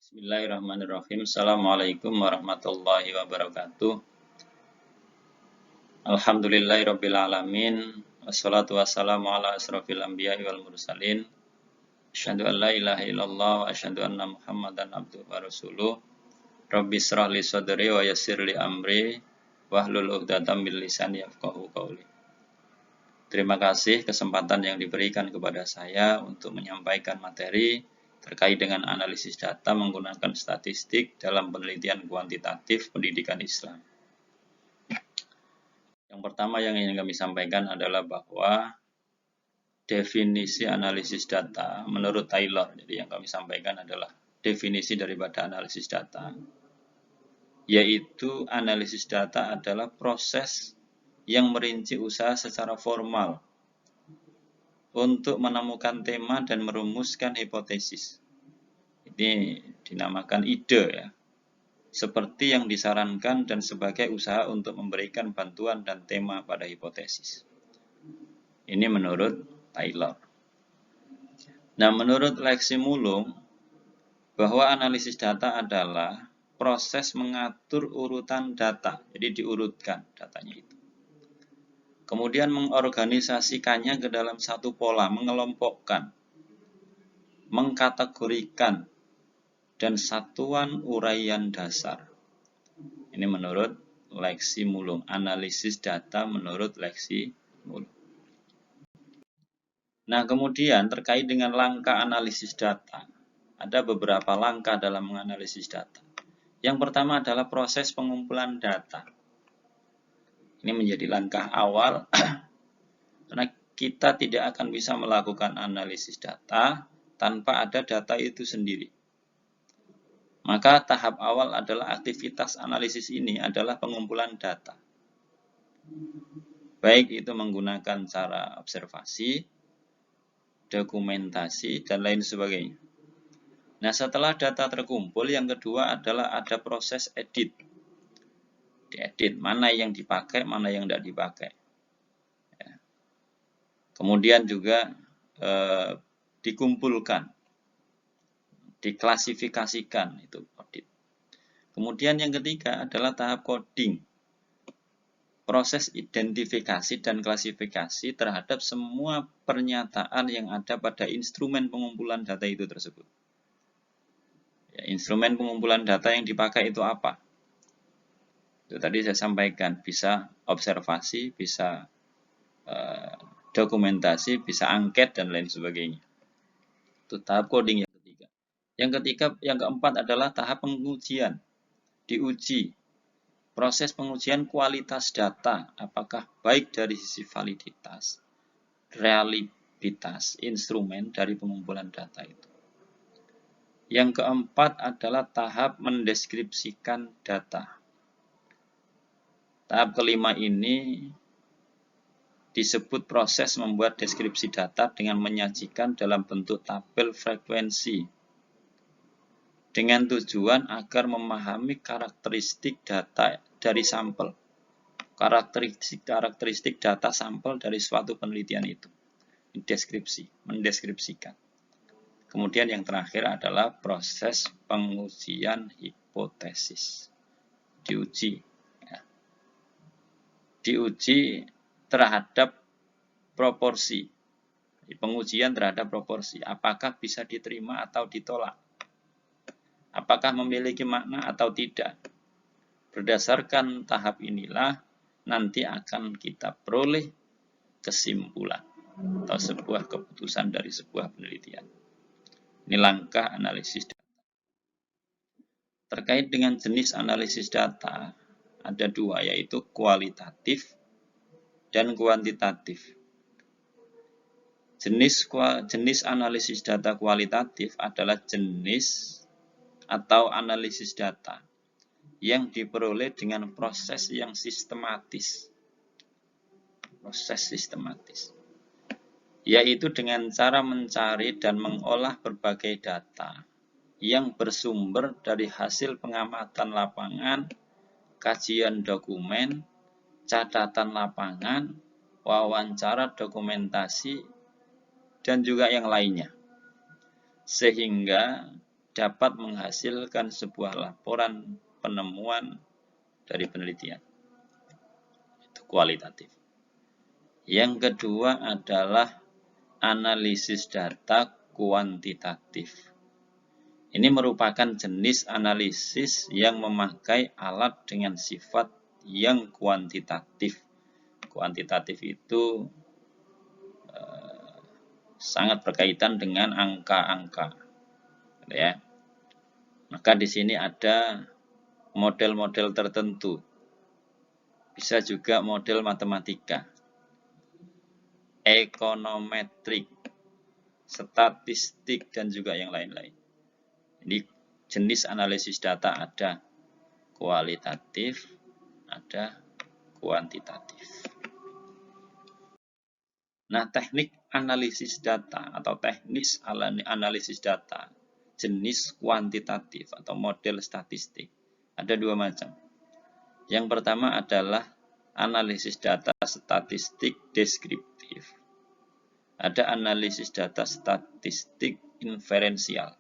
Bismillahirrahmanirrahim. Assalamualaikum warahmatullahi wabarakatuh. Alhamdulillahirabbil alamin. Wassalatu wassalamu ala asrofil anbiya'i wal mursalin. Asyhadu an la ilaha illallah wa asyhadu anna Muhammadan abduhu wa rasuluh. Rabbi shrah li sadri wa yassir li amri wahlul 'uqdatam min lisani yafqahu qawli. Terima kasih kesempatan yang diberikan kepada saya untuk menyampaikan materi terkait dengan analisis data menggunakan statistik dalam penelitian kuantitatif pendidikan Islam. Yang pertama yang ingin kami sampaikan adalah bahwa definisi analisis data menurut Taylor, jadi yang kami sampaikan adalah definisi daripada analisis data, yaitu analisis data adalah proses yang merinci usaha secara formal untuk menemukan tema dan merumuskan hipotesis. Ini dinamakan ide ya, seperti yang disarankan dan sebagai usaha untuk memberikan bantuan dan tema pada hipotesis. Ini menurut Taylor. Nah, menurut Lexi Mulung, bahwa analisis data adalah proses mengatur urutan data, jadi diurutkan datanya itu. Kemudian mengorganisasikannya ke dalam satu pola, mengelompokkan, mengkategorikan, dan satuan uraian dasar. Ini menurut Lexi Mulung, analisis data menurut Lexi Mulung. Nah, kemudian terkait dengan langkah analisis data, ada beberapa langkah dalam menganalisis data. Yang pertama adalah proses pengumpulan data. Ini menjadi langkah awal karena kita tidak akan bisa melakukan analisis data tanpa ada data itu sendiri. Maka tahap awal adalah aktivitas analisis ini adalah pengumpulan data. Baik itu menggunakan cara observasi, dokumentasi, dan lain sebagainya. Nah, setelah data terkumpul, yang kedua adalah ada proses edit. Diedit, mana yang dipakai, mana yang tidak dipakai. Ya. Kemudian juga dikumpulkan, diklasifikasikan, itu audit. Kemudian yang ketiga adalah tahap coding. Proses identifikasi dan klasifikasi terhadap semua pernyataan yang ada pada instrumen pengumpulan data itu tersebut. Ya, instrumen pengumpulan data yang dipakai itu apa? Itu tadi saya sampaikan, bisa observasi, bisa dokumentasi, bisa angket, dan lain sebagainya. Itu tahap coding yang ketiga. Yang keempat adalah tahap pengujian. Diuji. Proses pengujian kualitas data, apakah baik dari sisi validitas, reliabilitas instrumen dari pengumpulan data itu. Yang keempat adalah tahap mendeskripsikan data. Tahap kelima ini disebut proses membuat deskripsi data dengan menyajikan dalam bentuk tabel frekuensi dengan tujuan agar memahami karakteristik data dari sampel. Karakteristik data sampel dari suatu penelitian itu. Deskripsi, mendeskripsikan. Kemudian yang terakhir adalah proses pengujian hipotesis. Diuji. Ya. Diuji terhadap proporsi. Pengujian terhadap proporsi. Apakah bisa diterima atau ditolak? Apakah memiliki makna atau tidak? Berdasarkan tahap inilah nanti akan kita peroleh kesimpulan atau sebuah keputusan dari sebuah penelitian. Ini langkah analisis data. Terkait dengan jenis analisis data, ada dua, yaitu kualitatif dan kuantitatif. Jenis analisis data kualitatif adalah jenis atau analisis data yang diperoleh dengan proses yang sistematis. Proses sistematis. Yaitu dengan cara mencari dan mengolah berbagai data yang bersumber dari hasil pengamatan lapangan, kajian dokumen, catatan lapangan, wawancara dokumentasi, dan juga yang lainnya. Sehingga dapat menghasilkan sebuah laporan penemuan dari penelitian. Itu kualitatif. Yang kedua adalah analisis data kuantitatif. Ini merupakan jenis analisis yang memakai alat dengan sifat yang kuantitatif. Kuantitatif itu sangat berkaitan dengan angka-angka, ya. Maka di sini ada model-model tertentu. Bisa juga model matematika, ekonometrik, statistik, dan juga yang lain-lain. Ini jenis analisis data ada kualitatif, ada kuantitatif. Nah, teknik analisis data atau teknis analisis data jenis kuantitatif atau model statistik ada dua macam. Yang pertama adalah analisis data statistik deskriptif. Ada analisis data statistik inferensial.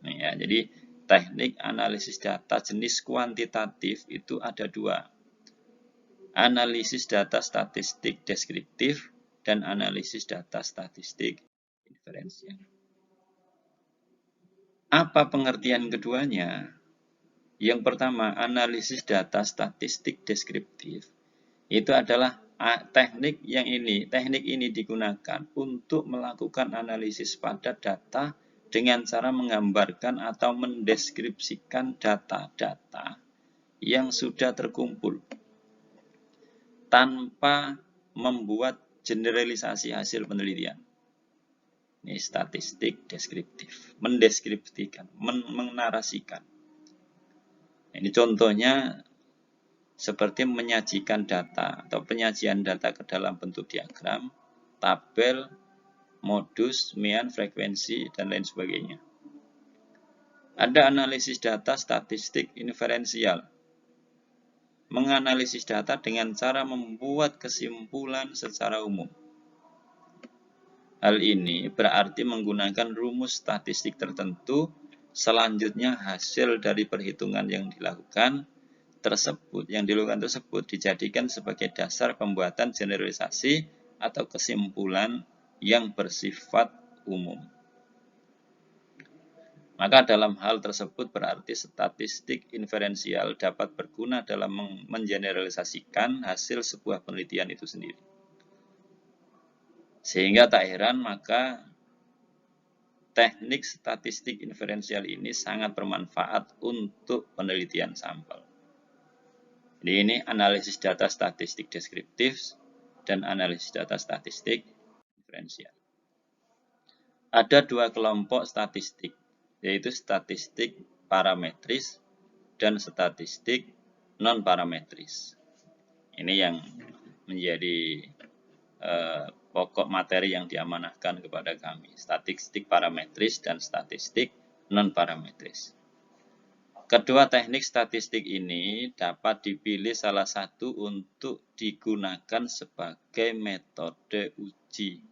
Nah, ya, jadi teknik analisis data jenis kuantitatif itu ada dua. Analisis data statistik deskriptif dan analisis data statistik inferensial. Apa pengertian keduanya? Yang pertama, analisis data statistik deskriptif itu adalah teknik ini digunakan untuk melakukan analisis pada data dengan cara menggambarkan atau mendeskripsikan data-data yang sudah terkumpul tanpa membuat generalisasi hasil penelitian. Ini statistik deskriptif, mendeskripsikan, menarasikan. Ini contohnya seperti menyajikan data atau penyajian data ke dalam bentuk diagram, tabel, modus, mean, frekuensi, dan lain sebagainya. Ada analisis data statistik inferensial. Menganalisis data dengan cara membuat kesimpulan secara umum. Hal ini berarti menggunakan rumus statistik tertentu, selanjutnya hasil dari perhitungan yang dilakukan tersebut dijadikan sebagai dasar pembuatan generalisasi atau kesimpulan yang bersifat umum. Maka dalam hal tersebut berarti statistik inferensial dapat berguna dalam mengeneralisasikan hasil sebuah penelitian itu sendiri. Sehingga tak heran maka teknik statistik inferensial ini sangat bermanfaat untuk penelitian sampel. Jadi ini analisis data statistik deskriptif dan analisis data statistik inferensial. Ada dua kelompok statistik, yaitu statistik parametris dan statistik non-parametris. Ini yang menjadi pokok materi yang diamanahkan kepada kami, statistik parametris dan statistik non-parametris. Kedua teknik statistik ini dapat dipilih salah satu untuk digunakan sebagai metode uji.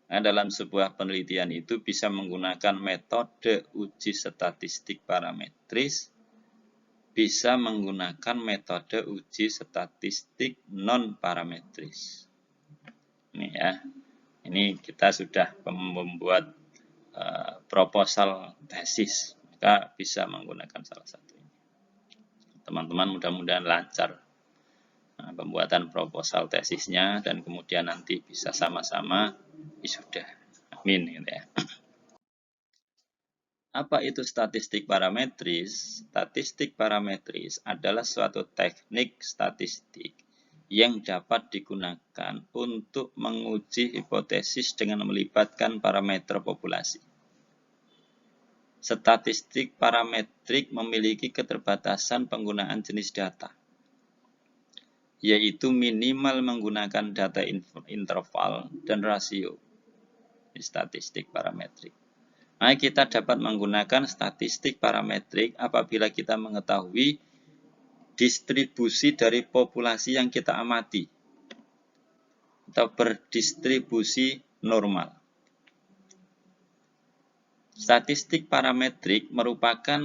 Nah, dalam sebuah penelitian itu bisa menggunakan metode uji statistik parametris, bisa menggunakan metode uji statistik non-parametris. Ini ya, ini kita sudah membuat proposal tesis. Maka bisa menggunakan salah satu ini. Teman-teman mudah-mudahan lancar pembuatan proposal tesisnya dan kemudian nanti bisa sama-sama wisuda. Amin gitu ya. Apa itu statistik parametris? Statistik parametris adalah suatu teknik statistik yang dapat digunakan untuk menguji hipotesis dengan melibatkan parameter populasi. Statistik parametrik memiliki keterbatasan penggunaan jenis data, yaitu minimal menggunakan data interval dan rasio. Statistik parametrik. Nah, kita dapat menggunakan statistik parametrik apabila kita mengetahui distribusi dari populasi yang kita amati atau berdistribusi normal. statistik parametrik merupakan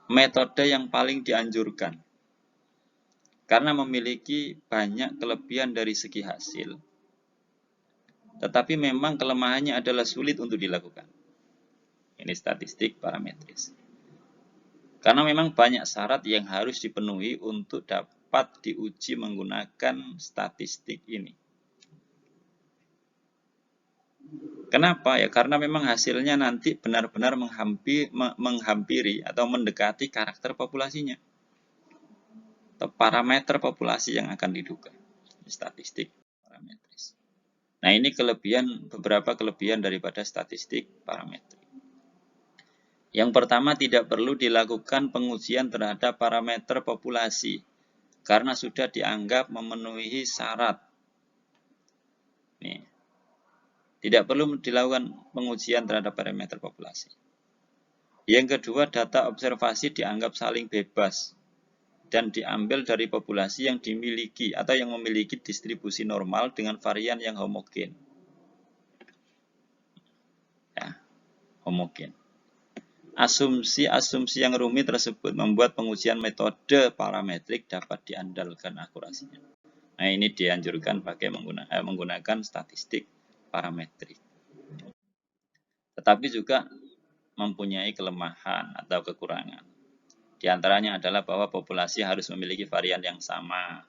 metode yang paling dianjurkan karena memiliki banyak kelebihan dari segi hasil, tetapi memang kelemahannya adalah sulit untuk dilakukan. Ini statistik parametris. Karena memang banyak syarat yang harus dipenuhi untuk dapat diuji menggunakan statistik ini. Kenapa? Ya karena memang hasilnya nanti benar-benar menghampiri atau mendekati karakter populasinya. Atau parameter populasi yang akan diduga. Statistik parametris. Nah, ini beberapa kelebihan daripada statistik parametrik. Yang pertama, tidak perlu dilakukan pengujian terhadap parameter populasi karena sudah dianggap memenuhi syarat. Nih. Tidak perlu dilakukan pengujian terhadap parameter populasi. Yang kedua, data observasi dianggap saling bebas dan diambil dari populasi yang dimiliki atau yang memiliki distribusi normal dengan varian yang homogen. Ya, homogen. Asumsi-asumsi yang rumit tersebut membuat pengujian metode parametrik dapat diandalkan akurasinya. Nah, ini dianjurkan pakai menggunakan statistik parametrik. Tetapi juga mempunyai kelemahan atau kekurangan. Di antaranya adalah bahwa populasi harus memiliki varian yang sama.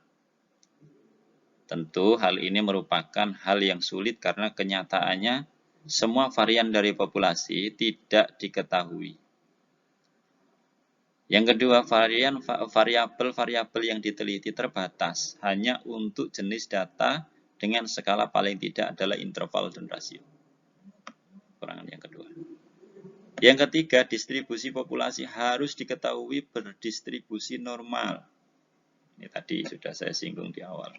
Tentu hal ini merupakan hal yang sulit karena kenyataannya semua varian dari populasi tidak diketahui. Yang kedua, variabel-variabel yang diteliti terbatas hanya untuk jenis data dengan skala paling tidak adalah interval dan rasio. Kekurangan yang kedua. Yang ketiga, distribusi populasi harus diketahui berdistribusi normal. Ini tadi sudah saya singgung di awal.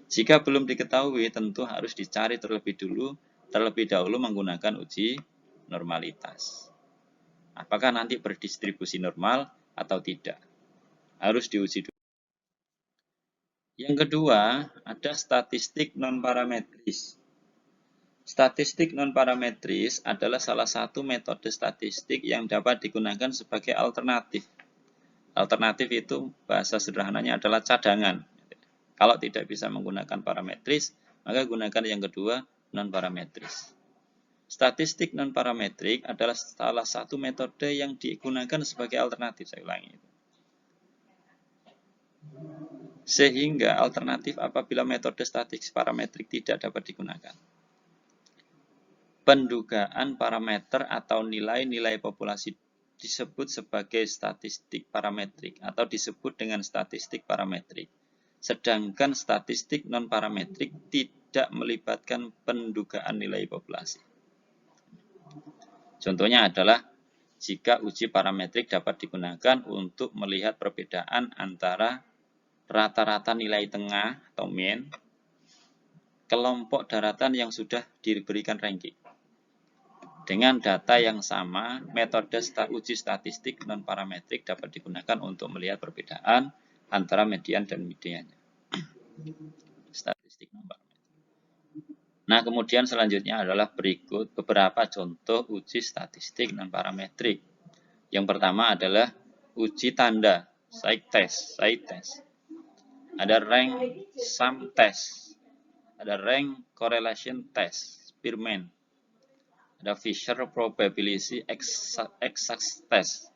Jika belum diketahui, tentu harus dicari terlebih dahulu menggunakan uji normalitas. Apakah nanti berdistribusi normal atau tidak? Harus diuji dulu. Yang kedua, ada statistik non-parametris. Statistik non-parametris adalah salah satu metode statistik yang dapat digunakan sebagai alternatif. Alternatif itu bahasa sederhananya adalah cadangan. Kalau tidak bisa menggunakan parametris, maka gunakan yang kedua, non-parametris. Statistik non-parametrik adalah salah satu metode yang digunakan sebagai alternatif, saya ulangi. Sehingga alternatif apabila metode statistik parametrik tidak dapat digunakan. Pendugaan parameter atau nilai-nilai populasi disebut sebagai statistik parametrik atau disebut dengan statistik parametrik. Sedangkan statistik non-parametrik tidak melibatkan pendugaan nilai populasi. Contohnya adalah jika uji parametrik dapat digunakan untuk melihat perbedaan antara rata-rata nilai tengah atau mean kelompok daratan yang sudah diberikan ranking. Dengan data yang sama, metode uji statistik non-parametrik dapat digunakan untuk melihat perbedaan antara median dan mediannya. Statistik non-parametrik. Nah, kemudian selanjutnya adalah berikut beberapa contoh uji statistik non-parametrik. Yang pertama adalah uji tanda, Side test. Ada rank sum test. Ada rank correlation test, Spearman. Ada Fisher probability exact test.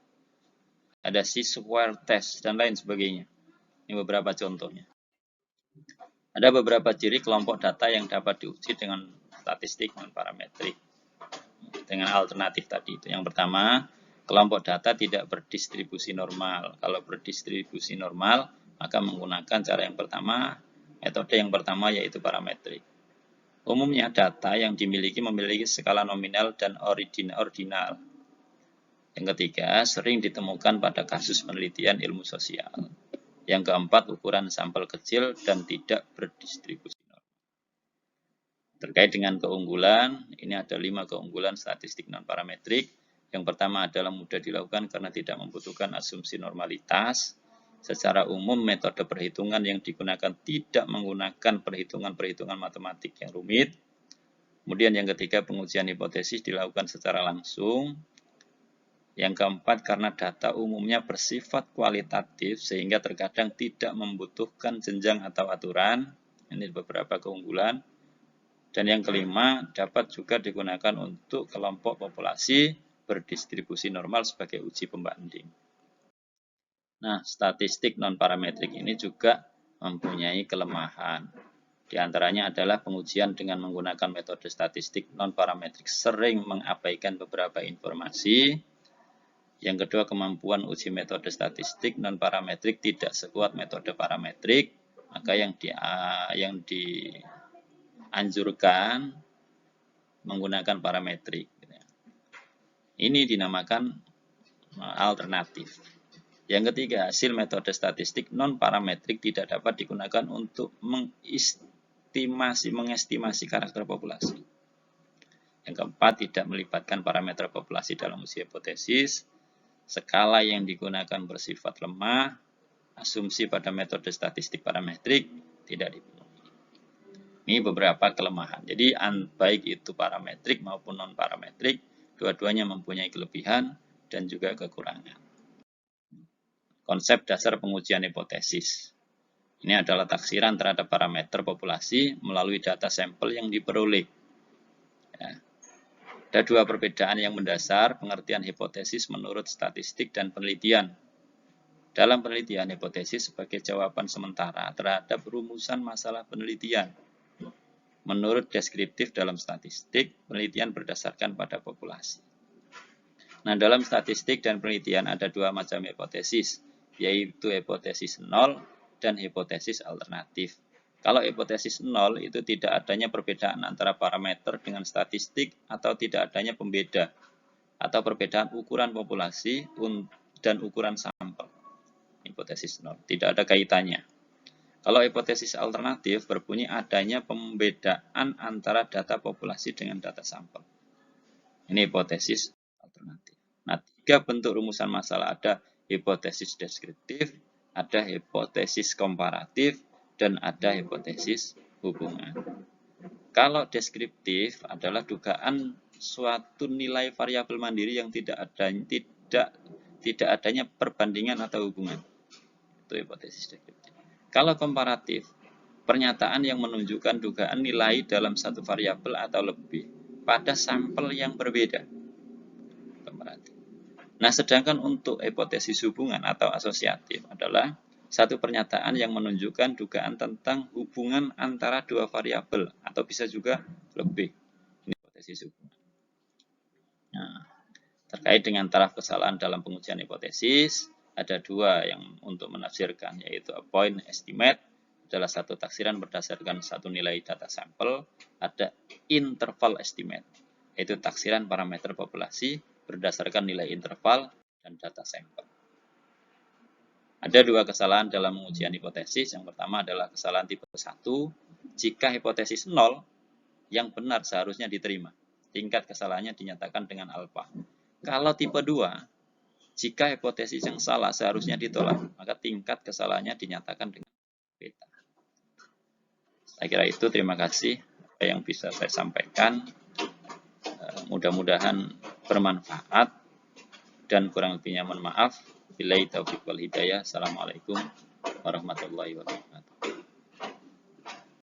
Ada C-square test, dan lain sebagainya. Ini beberapa contohnya. Ada beberapa ciri kelompok data yang dapat diuji dengan statistik non-parametrik. Dengan alternatif tadi itu. Yang pertama, kelompok data tidak berdistribusi normal. Kalau berdistribusi normal, maka menggunakan cara yang pertama, metode yang pertama yaitu parametrik. Umumnya data yang memiliki skala nominal dan ordinal. Yang ketiga, sering ditemukan pada kasus penelitian ilmu sosial. Yang keempat, ukuran sampel kecil dan tidak berdistribusi normal. Terkait dengan keunggulan, ini ada 5 keunggulan statistik non-parametrik. Yang pertama adalah mudah dilakukan karena tidak membutuhkan asumsi normalitas. Secara umum, metode perhitungan yang digunakan tidak menggunakan perhitungan-perhitungan matematik yang rumit. Kemudian yang ketiga, pengujian hipotesis dilakukan secara langsung. Yang keempat, karena data umumnya bersifat kualitatif sehingga terkadang tidak membutuhkan jenjang atau aturan. Ini beberapa keunggulan. Dan yang kelima, dapat juga digunakan untuk kelompok populasi berdistribusi normal sebagai uji pembanding. Nah, statistik non-parametrik ini juga mempunyai kelemahan. Di antaranya adalah pengujian dengan menggunakan metode statistik non-parametrik sering mengabaikan beberapa informasi. Yang kedua, kemampuan uji metode statistik non-parametrik tidak sekuat metode parametrik, maka yang dianjurkan menggunakan parametrik. Ini dinamakan alternatif. Yang ketiga, hasil metode statistik non-parametrik tidak dapat digunakan untuk mengestimasi karakter populasi. Yang keempat, tidak melibatkan parameter populasi dalam uji hipotesis. Skala yang digunakan bersifat lemah, asumsi pada metode statistik parametrik tidak dipenuhi. Ini beberapa kelemahan. Jadi baik itu parametrik maupun non-parametrik, dua-duanya mempunyai kelebihan dan juga kekurangan. Konsep dasar pengujian hipotesis. Ini adalah taksiran terhadap parameter populasi melalui data sampel yang diperoleh. Ya. Ada dua perbedaan yang mendasar pengertian hipotesis menurut statistik dan penelitian. Dalam penelitian, hipotesis sebagai jawaban sementara terhadap rumusan masalah penelitian. Menurut deskriptif dalam statistik, penelitian berdasarkan pada populasi. Nah, dalam statistik dan penelitian ada dua macam hipotesis, yaitu hipotesis nol dan hipotesis alternatif. Kalau hipotesis nol itu tidak adanya perbedaan antara parameter dengan statistik atau tidak adanya pembeda atau perbedaan ukuran populasi dan ukuran sampel. Hipotesis nol, tidak ada kaitannya. Kalau hipotesis alternatif berbunyi adanya pembedaan antara data populasi dengan data sampel. Ini hipotesis alternatif. Nah, tiga bentuk rumusan masalah ada hipotesis deskriptif, ada hipotesis komparatif, dan ada hipotesis hubungan. Kalau deskriptif adalah dugaan suatu nilai variabel mandiri yang tidak adanya perbandingan atau hubungan. Itu hipotesis deskriptif. Kalau komparatif, pernyataan yang menunjukkan dugaan nilai dalam satu variabel atau lebih pada sampel yang berbeda. Komparatif. Nah, sedangkan untuk hipotesis hubungan atau asosiatif adalah satu pernyataan yang menunjukkan dugaan tentang hubungan antara dua variabel atau bisa juga lebih. Ini hipotesis hubungan. Nah, terkait dengan taraf kesalahan dalam pengujian hipotesis, ada dua yang untuk menafsirkan, yaitu a point estimate adalah satu taksiran berdasarkan satu nilai data sampel, ada interval estimate, yaitu taksiran parameter populasi berdasarkan nilai interval dan data sampel. Ada dua kesalahan dalam pengujian hipotesis. Yang pertama adalah kesalahan tipe 1, jika hipotesis 0 yang benar seharusnya diterima, tingkat kesalahannya dinyatakan dengan alfa. Kalau tipe 2, jika hipotesis yang salah seharusnya ditolak, maka tingkat kesalahannya dinyatakan dengan beta. Saya kira itu, terima kasih apa yang bisa saya sampaikan. Mudah-mudahan bermanfaat dan kurang lebihnya mohon maaf. Billahi taufiq wal hidayah. Assalamualaikum warahmatullahi wabarakatuh.